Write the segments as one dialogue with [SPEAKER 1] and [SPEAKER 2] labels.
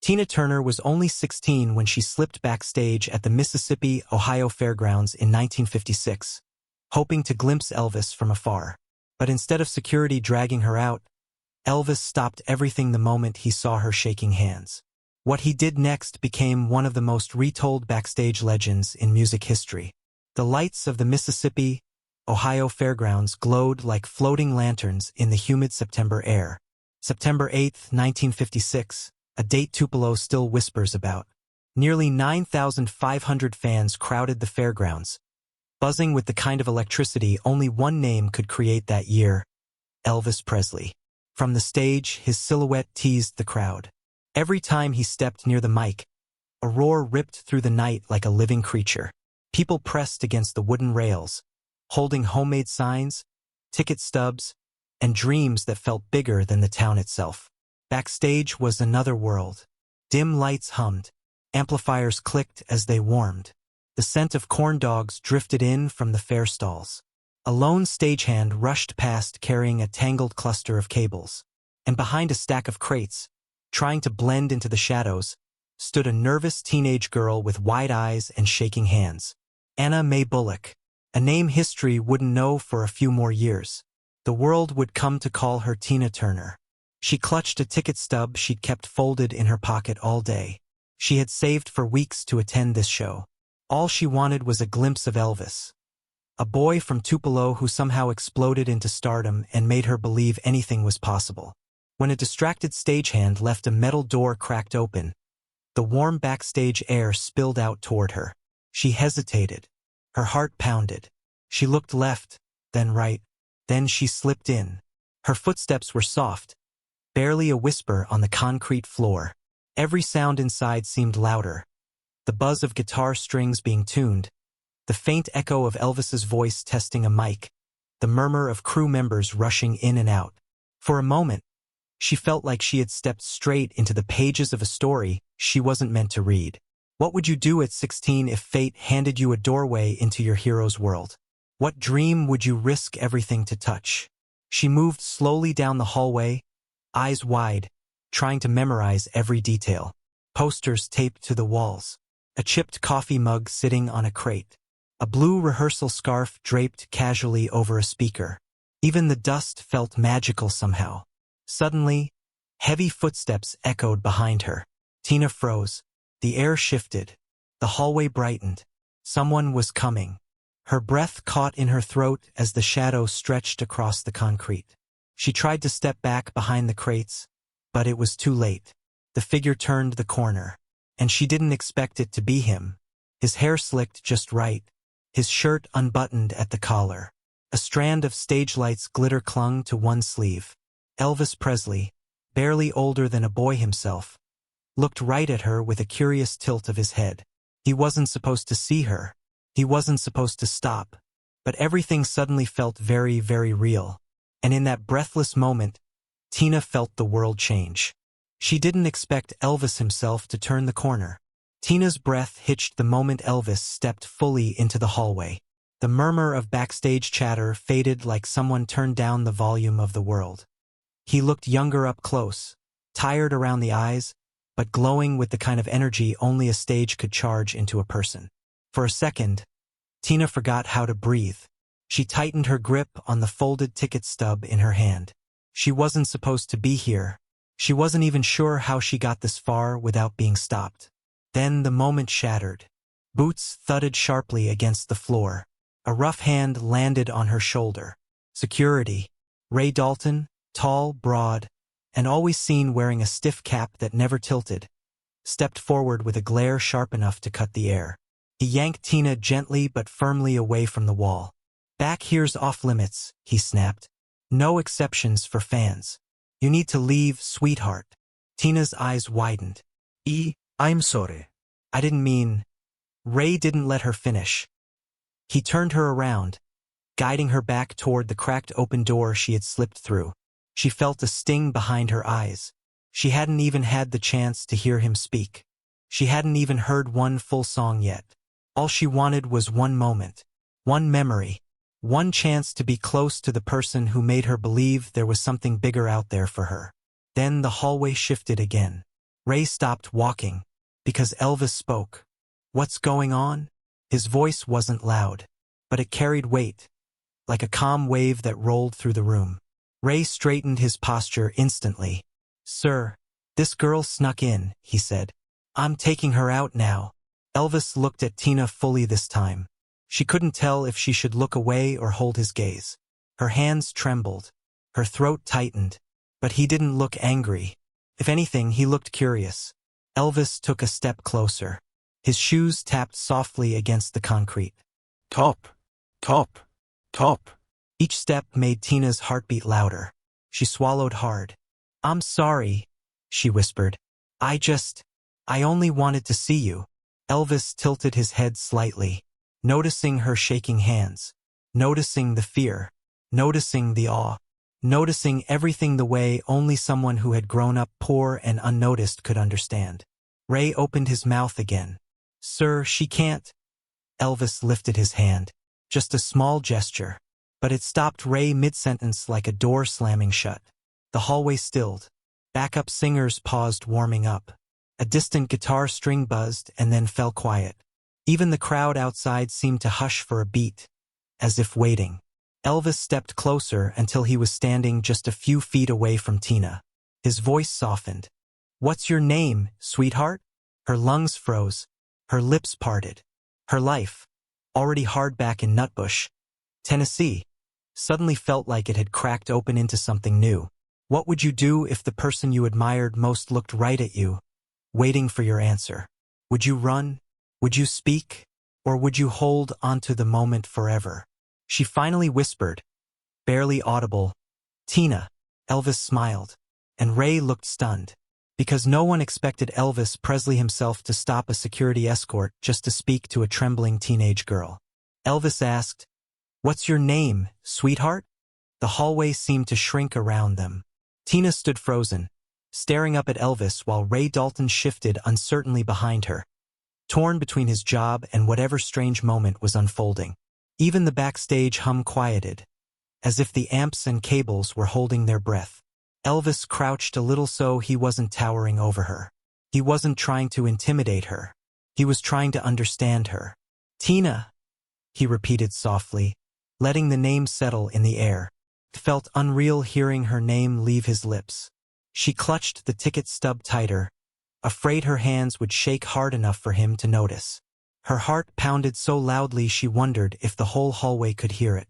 [SPEAKER 1] Tina Turner was only 16 when she slipped backstage at the Mississippi, Ohio Fairgrounds in 1956, hoping to glimpse Elvis from afar. But instead of security dragging her out, Elvis stopped everything the moment he saw her shaking hands. What he did next became one of the most retold backstage legends in music history. The lights of the Mississippi, Ohio Fairgrounds glowed like floating lanterns in the humid September air. September 8, 1956, a date Tupelo still whispers about. Nearly 9,500 fans crowded the fairgrounds, buzzing with the kind of electricity only one name could create that year: Elvis Presley. From the stage, his silhouette teased the crowd. Every time he stepped near the mic, a roar ripped through the night like a living creature. People pressed against the wooden rails, holding homemade signs, ticket stubs, and dreams that felt bigger than the town itself. Backstage was another world. Dim lights hummed, amplifiers clicked as they warmed. The scent of corn dogs drifted in from the fair stalls. A lone stagehand rushed past carrying a tangled cluster of cables. And behind a stack of crates, trying to blend into the shadows, stood a nervous teenage girl with wide eyes and shaking hands. Anna Mae Bullock, a name history wouldn't know for a few more years. The world would come to call her Tina Turner. She clutched a ticket stub she'd kept folded in her pocket all day. She had saved for weeks to attend this show. All she wanted was a glimpse of Elvis, a boy from Tupelo who somehow exploded into stardom and made her believe anything was possible. When a distracted stagehand left a metal door cracked open, the warm backstage air spilled out toward her. She hesitated. Her heart pounded. She looked left, then right. Then she slipped in. Her footsteps were soft, barely a whisper on the concrete floor. Every sound inside seemed louder. The buzz of guitar strings being tuned, the faint echo of Elvis's voice testing a mic, the murmur of crew members rushing in and out. For a moment, she felt like she had stepped straight into the pages of a story she wasn't meant to read. What would you do at 16 if fate handed you a doorway into your hero's world? What dream would you risk everything to touch? She moved slowly down the hallway, eyes wide, trying to memorize every detail. Posters taped to the walls, a chipped coffee mug sitting on a crate, a blue rehearsal scarf draped casually over a speaker. Even the dust felt magical somehow. Suddenly, heavy footsteps echoed behind her. Tina froze. The air shifted. The hallway brightened. Someone was coming. Her breath caught in her throat as the shadow stretched across the concrete. She tried to step back behind the crates, but it was too late. The figure turned the corner, and she didn't expect it to be him. His hair slicked just right, his shirt unbuttoned at the collar. A strand of stage lights glitter clung to one sleeve. Elvis Presley, barely older than a boy himself, looked right at her with a curious tilt of his head. He wasn't supposed to see her. He wasn't supposed to stop. But everything suddenly felt very, very real. And in that breathless moment, Tina felt the world change. She didn't expect Elvis himself to turn the corner. Tina's breath hitched the moment Elvis stepped fully into the hallway. The murmur of backstage chatter faded like someone turned down the volume of the world. He looked younger up close, tired around the eyes, but glowing with the kind of energy only a stage could charge into a person. For a second, Tina forgot how to breathe. She tightened her grip on the folded ticket stub in her hand. She wasn't supposed to be here. She wasn't even sure how she got this far without being stopped. Then the moment shattered. Boots thudded sharply against the floor. A rough hand landed on her shoulder. Security. Ray Dalton, tall, broad, and always seen wearing a stiff cap that never tilted, stepped forward with a glare sharp enough to cut the air. He yanked Tina gently but firmly away from the wall. "Back here's off limits," he snapped. "No exceptions for fans. You need to leave, sweetheart." Tina's eyes widened.
[SPEAKER 2] I'm sorry.
[SPEAKER 1] "I didn't mean..." Ray didn't let her finish. He turned her around, guiding her back toward the cracked open door she had slipped through. She felt a sting behind her eyes. She hadn't even had the chance to hear him speak. She hadn't even heard one full song yet. All she wanted was one moment, one memory, one chance to be close to the person who made her believe there was something bigger out there for her. Then the hallway shifted again. Ray stopped walking, because Elvis spoke. "What's going on?" His voice wasn't loud, but it carried weight, like a calm wave that rolled through the room. Ray straightened his posture instantly. "Sir, this girl snuck in," he said. "I'm taking her out now." Elvis looked at Tina fully this time. She couldn't tell if she should look away or hold his gaze. Her hands trembled. Her throat tightened. But he didn't look angry. If anything, he looked curious. Elvis took a step closer. His shoes tapped softly against the concrete.
[SPEAKER 2] Top, top, top.
[SPEAKER 1] Each step made Tina's heartbeat louder. She swallowed hard. "I'm sorry," she whispered. I only wanted to see you." Elvis tilted his head slightly, noticing her shaking hands, noticing the fear, noticing the awe, noticing everything the way only someone who had grown up poor and unnoticed could understand. Ray opened his mouth again. "Sir, she can't." Elvis lifted his hand. Just a small gesture. But it stopped Ray mid-sentence like a door slamming shut. The hallway stilled. Backup singers paused, warming up. A distant guitar string buzzed and then fell quiet. Even the crowd outside seemed to hush for a beat, as if waiting. Elvis stepped closer until he was standing just a few feet away from Tina. His voice softened. "What's your name, sweetheart?" Her lungs froze. Her lips parted. Her life, already hard back in Nutbush, Tennessee, suddenly felt like it had cracked open into something new. What would you do if the person you admired most looked right at you, waiting for your answer? Would you run? Would you speak? Or would you hold onto the moment forever? She finally whispered, barely audible, "Tina." Elvis smiled, and Ray looked stunned, because no one expected Elvis Presley himself to stop a security escort just to speak to a trembling teenage girl. Elvis asked, "What's your name, sweetheart?" The hallway seemed to shrink around them. Tina stood frozen, staring up at Elvis while Ray Dalton shifted uncertainly behind her, torn between his job and whatever strange moment was unfolding. Even the backstage hum quieted, as if the amps and cables were holding their breath. Elvis crouched a little so he wasn't towering over her. He wasn't trying to intimidate her. He was trying to understand her. "Tina," he repeated softly, letting the name settle in the air. It felt unreal hearing her name leave his lips. She clutched the ticket stub tighter, afraid her hands would shake hard enough for him to notice. Her heart pounded so loudly she wondered if the whole hallway could hear it.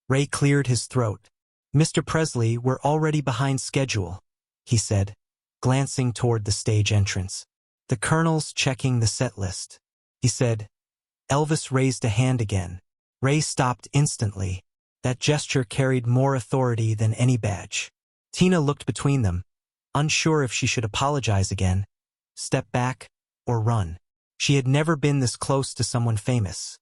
[SPEAKER 1] Ray cleared his throat. "Mr. Presley, we're already behind schedule," he said, glancing toward the stage entrance. "The Colonel's checking the set list," he said. Elvis raised a hand again. Ray stopped instantly. That gesture carried more authority than any badge. Tina looked between them, unsure if she should apologize again, step back, or run. She had never been this close to someone famous,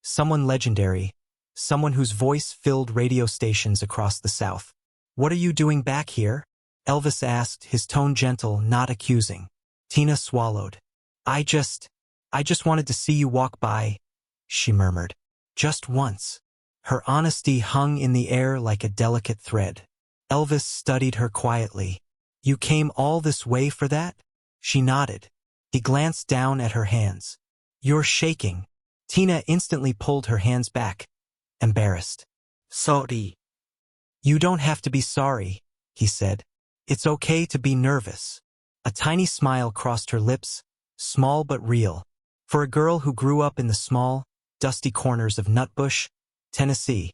[SPEAKER 1] someone legendary, someone whose voice filled radio stations across the South. "What are you doing back here?" Elvis asked, his tone gentle, not accusing. Tina swallowed. I just wanted to see you walk by," she murmured. "Just once." Her honesty hung in the air like a delicate thread. Elvis studied her quietly. "You came all this way for that?" She nodded. He glanced down at her hands. "You're shaking." Tina instantly pulled her hands back, embarrassed.
[SPEAKER 2] Sorry.
[SPEAKER 1] "You don't have to be sorry," he said. "It's okay to be nervous." A tiny smile crossed her lips, small but real. For a girl who grew up in the small, dusty corners of Nutbush, Tennessee,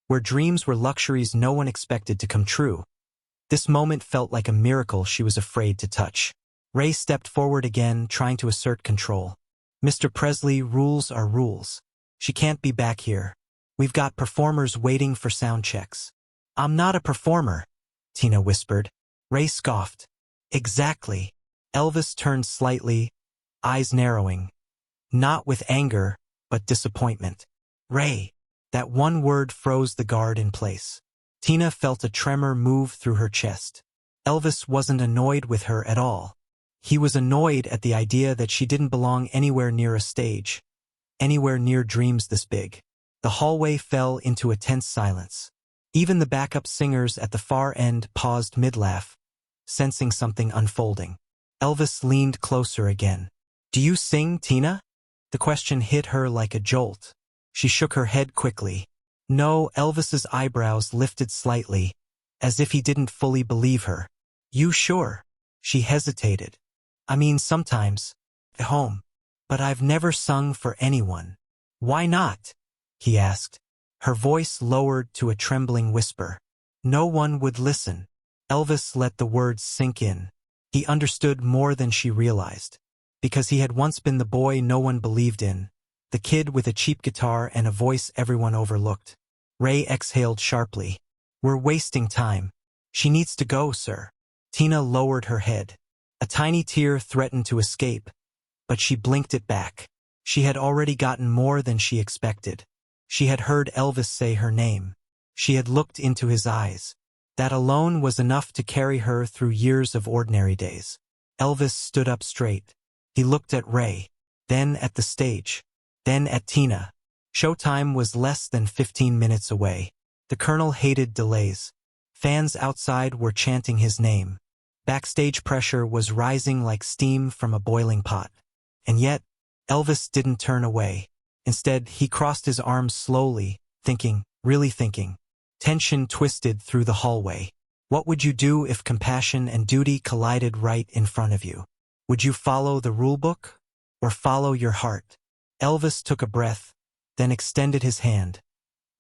[SPEAKER 1] where dreams were luxuries no one expected to come true, this moment felt like a miracle she was afraid to touch. Ray stepped forward again, trying to assert control. "Mr. Presley, rules are rules. She can't be back here. We've got performers waiting for sound checks." "I'm not a performer," Tina whispered. Ray scoffed. "Exactly." Elvis turned slightly, eyes narrowing. Not with anger, but disappointment. "Ray." That one word froze the guard in place. Tina felt a tremor move through her chest. Elvis wasn't annoyed with her at all. He was annoyed at the idea that she didn't belong anywhere near a stage, anywhere near dreams this big. The hallway fell into a tense silence. Even the backup singers at the far end paused mid-laugh, sensing something unfolding. Elvis leaned closer again. "Do you sing, Tina?" The question hit her like a jolt. She shook her head quickly. No. Elvis's eyebrows lifted slightly, as if he didn't fully believe her. "You sure?" She hesitated. "I mean, sometimes. At home. But I've never sung for anyone." "Why not?" he asked. Her voice lowered to a trembling whisper. "No one would listen." Elvis let the words sink in. He understood more than she realized. Because he had once been the boy no one believed in, the kid with a cheap guitar and a voice everyone overlooked. Ray exhaled sharply. "We're wasting time. She needs to go, sir." Tina lowered her head. A tiny tear threatened to escape, but she blinked it back. She had already gotten more than she expected. She had heard Elvis say her name. She had looked into his eyes. That alone was enough to carry her through years of ordinary days. Elvis stood up straight. He looked at Ray, then at the stage, then at Tina. Showtime was less than 15 minutes away. The Colonel hated delays. Fans outside were chanting his name. Backstage pressure was rising like steam from a boiling pot. And yet, Elvis didn't turn away. Instead, he crossed his arms slowly, thinking, really thinking. Tension twisted through the hallway. What would you do if compassion and duty collided right in front of you? Would you follow the rulebook or follow your heart? Elvis took a breath, then extended his hand,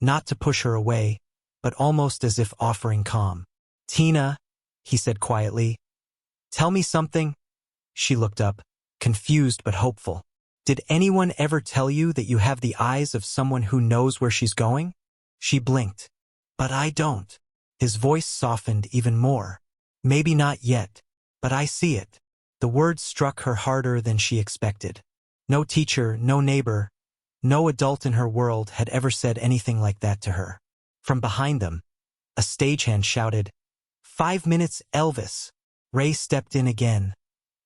[SPEAKER 1] not to push her away, but almost as if offering calm. "Tina," he said quietly, "tell me something." She looked up, confused but hopeful. "Did anyone ever tell you that you have the eyes of someone who knows where she's going?" She blinked. "But I don't." His voice softened even more. "Maybe not yet, but I see it." The words struck her harder than she expected. No teacher, no neighbor, no adult in her world had ever said anything like that to her. From behind them, a stagehand shouted, "5 minutes, Elvis." Ray stepped in again,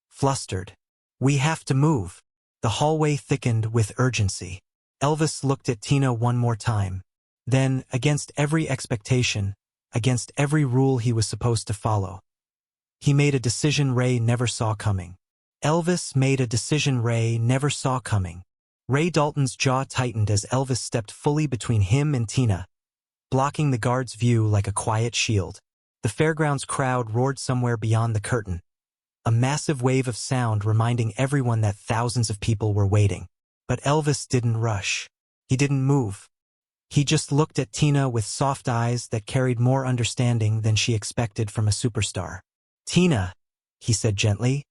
[SPEAKER 1] flustered. "We have to move." The hallway thickened with urgency. Elvis looked at Tina one more time. Then, against every expectation, against every rule he was supposed to follow, he made a decision Ray never saw coming. Elvis made a decision Ray never saw coming. Ray Dalton's jaw tightened as Elvis stepped fully between him and Tina, blocking the guard's view like a quiet shield. The fairgrounds crowd roared somewhere beyond the curtain, a massive wave of sound reminding everyone that thousands of people were waiting. But Elvis didn't rush. He didn't move. He just looked at Tina with soft eyes that carried more understanding than she expected from a superstar. "Tina," he said gently,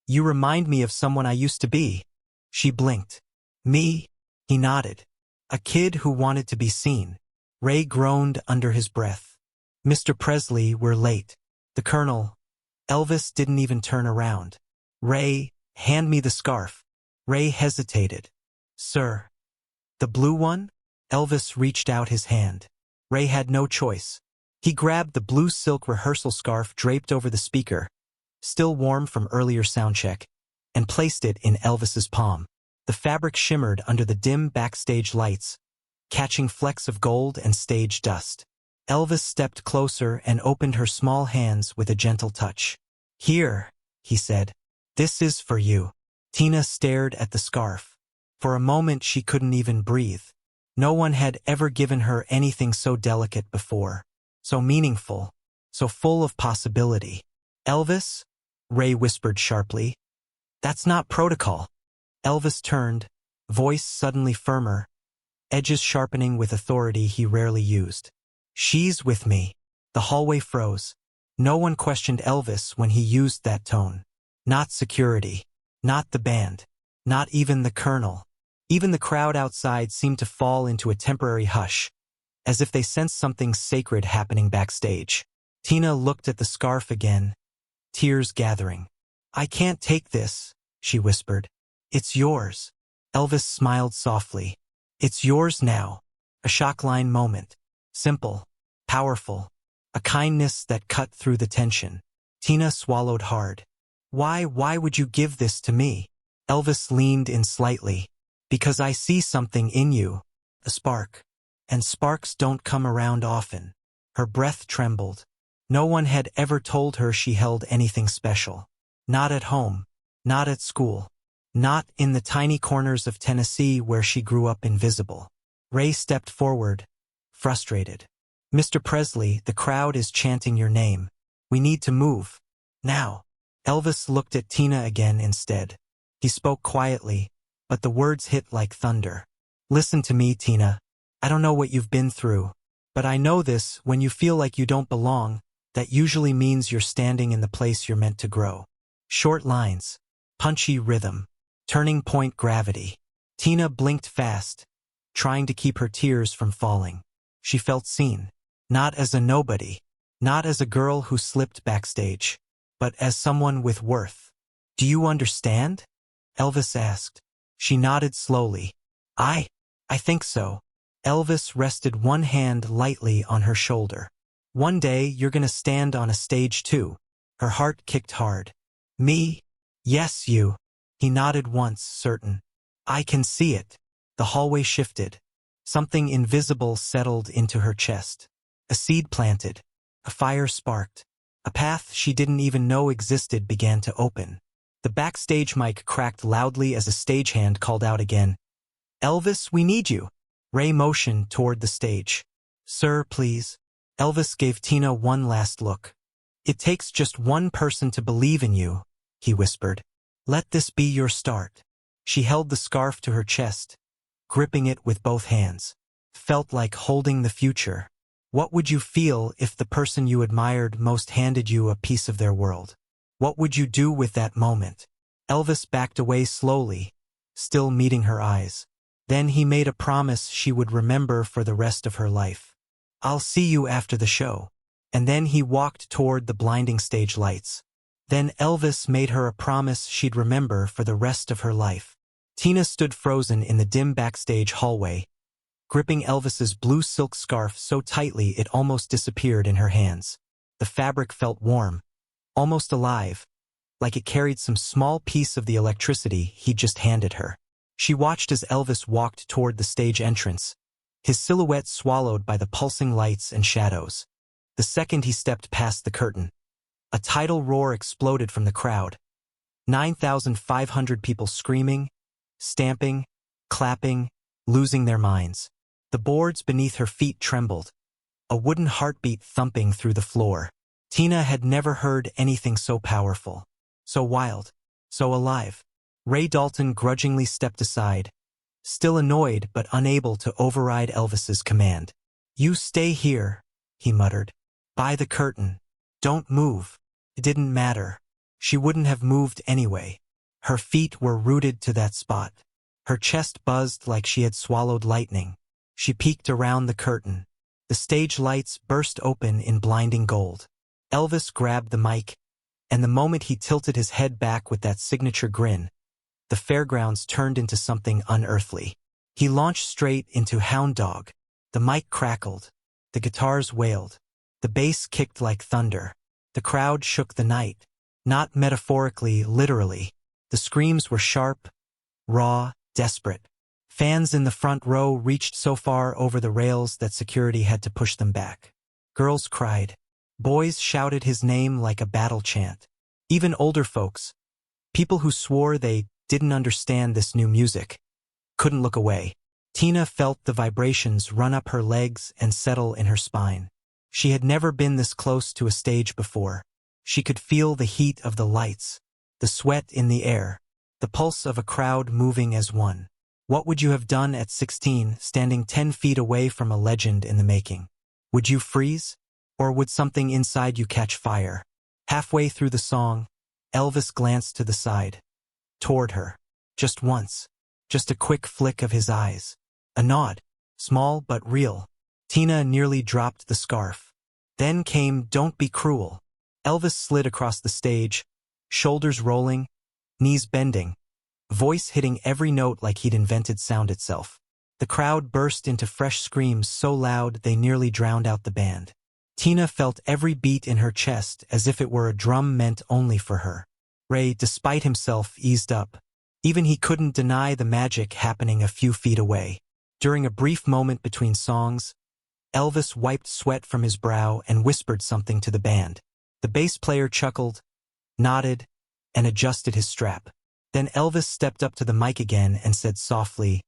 [SPEAKER 1] "you remind me of someone I used to be." She blinked. "Me?" He nodded. "A kid who wanted to be seen." Ray groaned under his breath. "Mr. Presley, we're late." The Colonel. Elvis didn't even turn around. "Ray, hand me the scarf." Ray hesitated. "Sir." "The blue one?" Elvis reached out his hand. Ray had no choice. He grabbed the blue silk rehearsal scarf draped over the speaker, still warm from earlier soundcheck, and placed it in Elvis's palm. The fabric shimmered under the dim backstage lights, catching flecks of gold and stage dust. Elvis stepped closer and opened her small hands with a gentle touch. "Here," he said. "This is for you." Tina stared at the scarf. For a moment she couldn't even breathe. No one had ever given her anything so delicate before, so meaningful, so full of possibility. "Elvis?" Ray whispered sharply. "That's not protocol." Elvis turned, voice suddenly firmer, edges sharpening with authority he rarely used. "She's with me." The hallway froze. No one questioned Elvis when he used that tone. Not security, not the band, not even the Colonel. Even the crowd outside seemed to fall into a temporary hush, as if they sensed something sacred happening backstage. Tina looked at the scarf again, tears gathering. "I can't take this," she whispered. "It's yours." Elvis smiled softly. "It's yours now." A shock line moment. Simple, powerful, a kindness that cut through the tension. Tina swallowed hard. Why would you give this to me?" Elvis leaned in slightly. "Because I see something in you. A spark. And sparks don't come around often." Her breath trembled. No one had ever told her she held anything special. Not at home. Not at school. Not in the tiny corners of Tennessee where she grew up invisible. Ray stepped forward, frustrated. Mr. Presley, the crowd is chanting your name. We need to move. Now. Elvis looked at Tina again instead. He spoke quietly, but the words hit like thunder. Listen to me, Tina. I don't know what you've been through, but I know this: when you feel like you don't belong, that usually means you're standing in the place you're meant to grow. Short lines. Punchy rhythm. Turning point gravity. Tina blinked fast, trying to keep her tears from falling. She felt seen. Not as a nobody. Not as a girl who slipped backstage, but as someone with worth. Do you understand? Elvis asked. She nodded slowly. I think so. Elvis rested one hand lightly on her shoulder. One day you're gonna stand on a stage too. Her heart kicked hard. Me? Yes, you. He nodded once, certain. I can see it. The hallway shifted. Something invisible settled into her chest. A seed planted. A fire sparked. A path she didn't even know existed began to open. The backstage mic cracked loudly as a stagehand called out again. Elvis, we need you. Ray motioned toward the stage. Sir, please. Elvis gave Tina one last look. It takes just one person to believe in you, he whispered. Let this be your start. She held the scarf to her chest, gripping it with both hands. Felt like holding the future. What would you feel if the person you admired most handed you a piece of their world? What would you do with that moment? Elvis backed away slowly, still meeting her eyes. Then he made a promise she would remember for the rest of her life. I'll see you after the show. And then he walked toward the blinding stage lights. Then Elvis made her a promise she'd remember for the rest of her life. Tina stood frozen in the dim backstage hallway, gripping Elvis's blue silk scarf so tightly it almost disappeared in her hands. The fabric felt warm, almost alive, like it carried some small piece of the electricity he'd just handed her. She watched as Elvis walked toward the stage entrance, his silhouette swallowed by the pulsing lights and shadows. The second he stepped past the curtain, a tidal roar exploded from the crowd. 9,500 people screaming, stamping, clapping, losing their minds. The boards beneath her feet trembled, a wooden heartbeat thumping through the floor. Tina had never heard anything so powerful, so wild, so alive. Ray Dalton grudgingly stepped aside, still annoyed but unable to override Elvis's command. You stay here, he muttered. By the curtain. Don't move. It didn't matter. She wouldn't have moved anyway. Her feet were rooted to that spot. Her chest buzzed like she had swallowed lightning. She peeked around the curtain. The stage lights burst open in blinding gold. Elvis grabbed the mic, and the moment he tilted his head back with that signature grin, the fairgrounds turned into something unearthly. He launched straight into Hound Dog. The mic crackled. The guitars wailed. The bass kicked like thunder. The crowd shook the night. Not metaphorically, literally. The screams were sharp, raw, desperate. Fans in the front row reached so far over the rails that security had to push them back. Girls cried. Boys shouted his name like a battle chant. Even older folks, people who swore they didn't understand this new music, couldn't look away. Tina felt the vibrations run up her legs and settle in her spine. She had never been this close to a stage before. She could feel the heat of the lights, the sweat in the air, the pulse of a crowd moving as one. What would you have done at 16, standing 10 feet away from a legend in the making? Would you freeze? Or would something inside you catch fire? Halfway through the song, Elvis glanced to the side, toward her. Just once. Just a quick flick of his eyes. A nod. Small but real. Tina nearly dropped the scarf. Then came Don't Be Cruel. Elvis slid across the stage, shoulders rolling, knees bending, voice hitting every note like he'd invented sound itself. The crowd burst into fresh screams so loud they nearly drowned out the band. Tina felt every beat in her chest as if it were a drum meant only for her. Ray, despite himself, eased up. Even he couldn't deny the magic happening a few feet away. During a brief moment between songs, Elvis wiped sweat from his brow and whispered something to the band. The bass player chuckled, nodded, and adjusted his strap. Then Elvis stepped up to the mic again and said softly,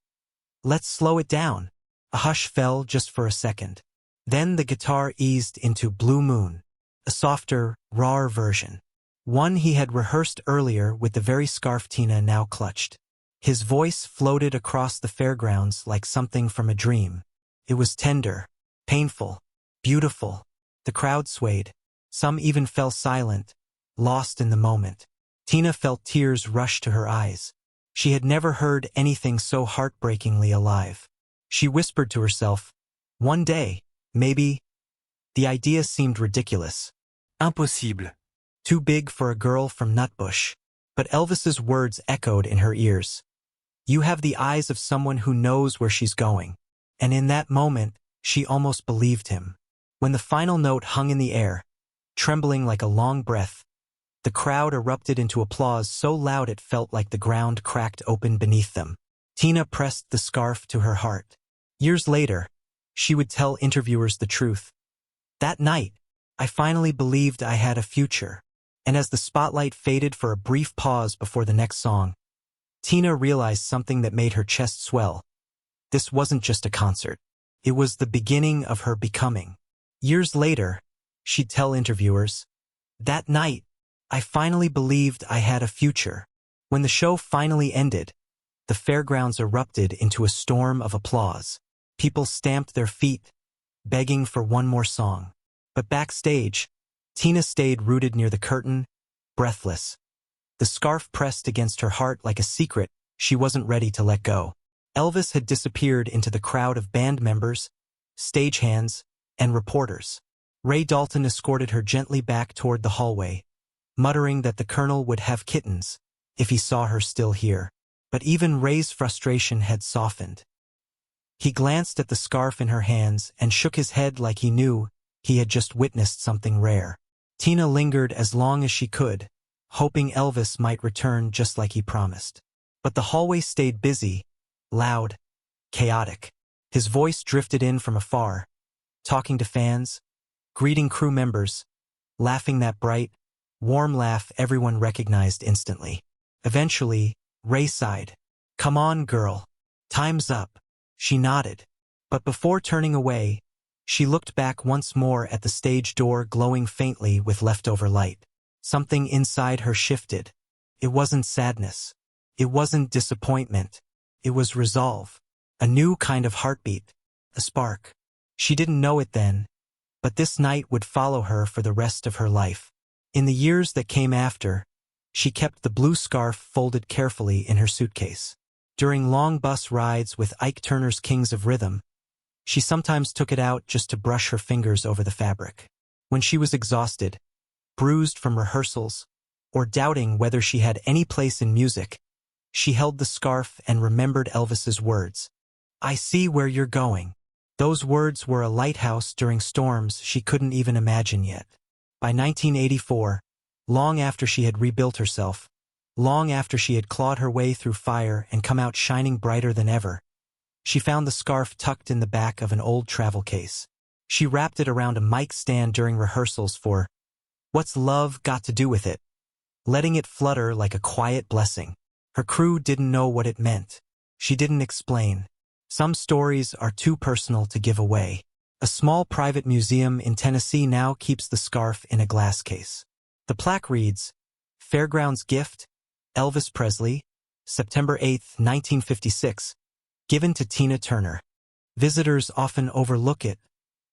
[SPEAKER 1] "Let's slow it down." A hush fell just for a second. Then the guitar eased into Blue Moon, a softer, rawer version. One he had rehearsed earlier with the very scarf Tina now clutched. His voice floated across the fairgrounds like something from a dream. It was tender, painful, beautiful. The crowd swayed. Some even fell silent, lost in the moment. Tina felt tears rush to her eyes. She had never heard anything so heartbreakingly alive. She whispered to herself, "One day, maybe." The idea seemed ridiculous.
[SPEAKER 2] Impossible.
[SPEAKER 1] Too big for a girl from Nutbush. But Elvis's words echoed in her ears. "You have the eyes of someone who knows where she's going." And in that moment, she almost believed him. When the final note hung in the air, trembling like a long breath, the crowd erupted into applause so loud it felt like the ground cracked open beneath them. Tina pressed the scarf to her heart. Years later, she would tell interviewers the truth. "That night, I finally believed I had a future." And as the spotlight faded for a brief pause before the next song, Tina realized something that made her chest swell. This wasn't just a concert. It was the beginning of her becoming. Years later, she'd tell interviewers, "That night, I finally believed I had a future." When the show finally ended, the fairgrounds erupted into a storm of applause. People stamped their feet, begging for one more song. But backstage, Tina stayed rooted near the curtain, breathless. The scarf pressed against her heart like a secret she wasn't ready to let go. Elvis had disappeared into the crowd of band members, stagehands, and reporters. Ray Dalton escorted her gently back toward the hallway, muttering that the Colonel would have kittens if he saw her still here. But even Ray's frustration had softened. He glanced at the scarf in her hands and shook his head like he knew he had just witnessed something rare. Tina lingered as long as she could, hoping Elvis might return just like he promised. But the hallway stayed busy, loud, chaotic. His voice drifted in from afar, talking to fans, greeting crew members, laughing that bright, warm laugh everyone recognized instantly. Eventually, Ray sighed. "Come on, girl. Time's up." She nodded. But before turning away, she looked back once more at the stage door glowing faintly with leftover light. Something inside her shifted. It wasn't sadness. It wasn't disappointment. It was resolve. A new kind of heartbeat. A spark. She didn't know it then, but this night would follow her for the rest of her life. In the years that came after, she kept the blue scarf folded carefully in her suitcase. During long bus rides with Ike Turner's Kings of Rhythm, she sometimes took it out just to brush her fingers over the fabric. When she was exhausted, bruised from rehearsals, or doubting whether she had any place in music, she held the scarf and remembered Elvis's words. "I see where you're going." Those words were a lighthouse during storms she couldn't even imagine yet. By 1984, long after she had rebuilt herself, long after she had clawed her way through fire and come out shining brighter than ever, she found the scarf tucked in the back of an old travel case. She wrapped it around a mic stand during rehearsals for "What's Love Got to Do With It?" letting it flutter like a quiet blessing. Her crew didn't know what it meant. She didn't explain. Some stories are too personal to give away. A small private museum in Tennessee now keeps the scarf in a glass case. The plaque reads, "Fairgrounds Gift, Elvis Presley, September 8, 1956, given to Tina Turner." Visitors often overlook it,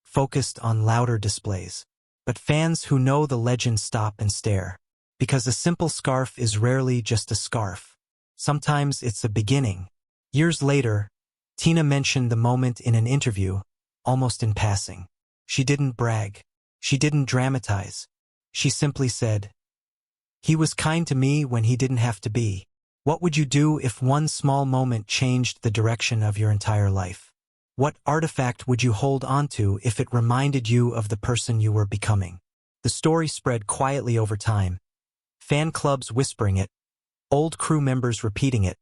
[SPEAKER 1] focused on louder displays. But fans who know the legend stop and stare. Because a simple scarf is rarely just a scarf. Sometimes it's a beginning. Years later, Tina mentioned the moment in an interview, almost in passing. She didn't brag. She didn't dramatize. She simply said, "He was kind to me when he didn't have to be." What would you do if one small moment changed the direction of your entire life? What artifact would you hold onto if it reminded you of the person you were becoming? The story spread quietly over time. Fan clubs whispering it, old crew members repeating it,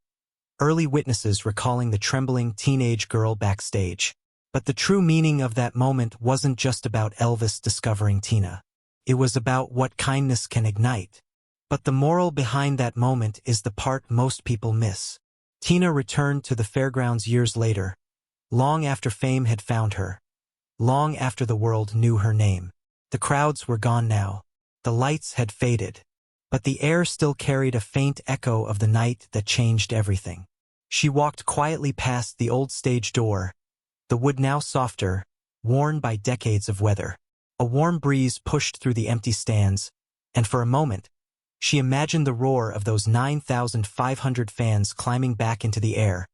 [SPEAKER 1] early witnesses recalling the trembling teenage girl backstage. But the true meaning of that moment wasn't just about Elvis discovering Tina. It was about what kindness can ignite. But the moral behind that moment is the part most people miss. Tina returned to the fairgrounds years later, long after fame had found her, long after the world knew her name. The crowds were gone now. The lights had faded, but the air still carried a faint echo of the night that changed everything. She walked quietly past the old stage door, the wood now softer, worn by decades of weather. A warm breeze pushed through the empty stands, and for a moment, she imagined the roar of those 9,500 fans climbing back into the air,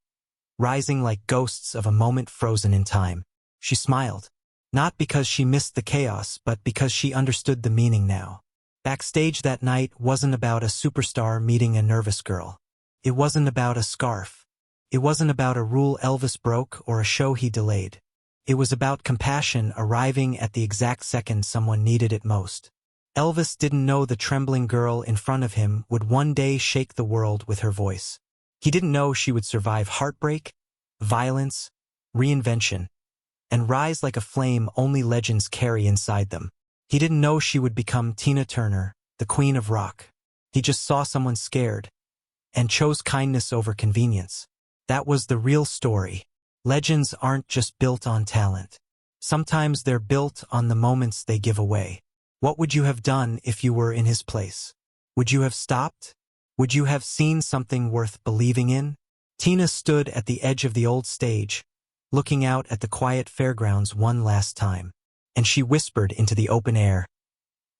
[SPEAKER 1] rising like ghosts of a moment frozen in time. She smiled, not because she missed the chaos, but because she understood the meaning now. Backstage that night wasn't about a superstar meeting a nervous girl. It wasn't about a scarf. It wasn't about a rule Elvis broke or a show he delayed. It was about compassion arriving at the exact second someone needed it most. Elvis didn't know the trembling girl in front of him would one day shake the world with her voice. He didn't know she would survive heartbreak, violence, reinvention, and rise like a flame only legends carry inside them. He didn't know she would become Tina Turner, the queen of rock. He just saw someone scared and chose kindness over convenience. That was the real story. Legends aren't just built on talent. Sometimes they're built on the moments they give away. What would you have done if you were in his place? Would you have stopped? Would you have seen something worth believing in? Tina stood at the edge of the old stage, looking out at the quiet fairgrounds one last time, and she whispered into the open air,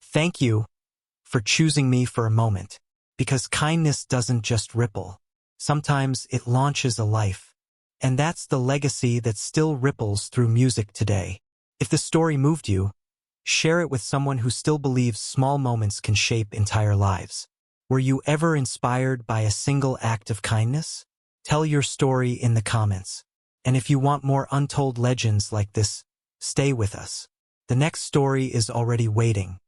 [SPEAKER 1] "Thank you for choosing me for a moment, because kindness doesn't just ripple. Sometimes it launches a life. And that's the legacy that still ripples through music today." If the story moved you, share it with someone who still believes small moments can shape entire lives. Were you ever inspired by a single act of kindness? Tell your story in the comments. And if you want more untold legends like this, stay with us. The next story is already waiting.